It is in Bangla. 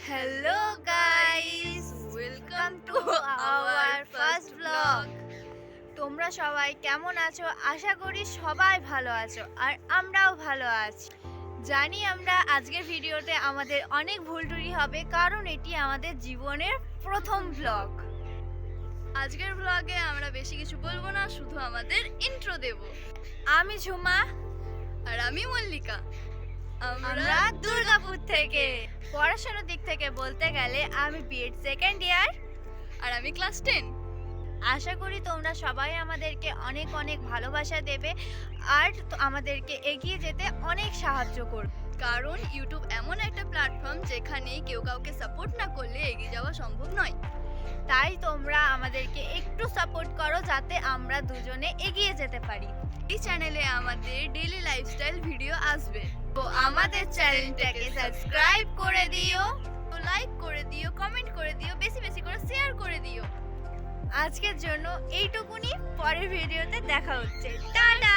Hello guys, welcome to our first vlog. তোমরা সবাই কেমন আছো? আশা করি সবাই ভালো আছো আর আমরাও ভালো আছি। জানি আমরা আজকের ভিডিওতে আমাদের অনেক ভুল ত্রুটি হবে কারণ এটি আমাদের জীবনের প্রথম ভ্লগ। আজকের ভ্লগে আমরা বেশি কিছু বলবো না, শুধু আমাদের ইন্ট্রো দেব। আমি ঝুমা আর আমি মল্লিকা। আমরা দুর্গাপুর থেকে। পড়াশোনার দিক থেকে বলতে গেলে আমি বিএড সেকেন্ড ইয়ার আর আমি ক্লাস 10। আশা করি তোমরা সবাই আমাদেরকে অনেক অনেক ভালোবাসা দেবে আর আমাদেরকে এগিয়ে যেতে অনেক সাহায্য করবে, কারণ ইউটিউব এমন একটা প্ল্যাটফর্ম যেখানে কেউ কাউকে সাপোর্ট না করলে এগিয়ে যাওয়া সম্ভব নয়। তাই তোমরা আমাদেরকে একটু সাপোর্ট করো যাতে আমরা দুজনে এগিয়ে যেতে পারি। এই চ্যানেলে আমাদের ডেইলি লাইফস্টাইল ভিডিও আসবে, তো আমাদের চ্যানেলটাকে সাবস্ক্রাইব করে দিও, লাইক করে দিও, কমেন্ট করে দিও, বেশি বেশি করে শেয়ার করে দিও। আজকের জন্য এইটুকুনি, পরের ভিডিওতে দেখা হচ্ছে। টাটা।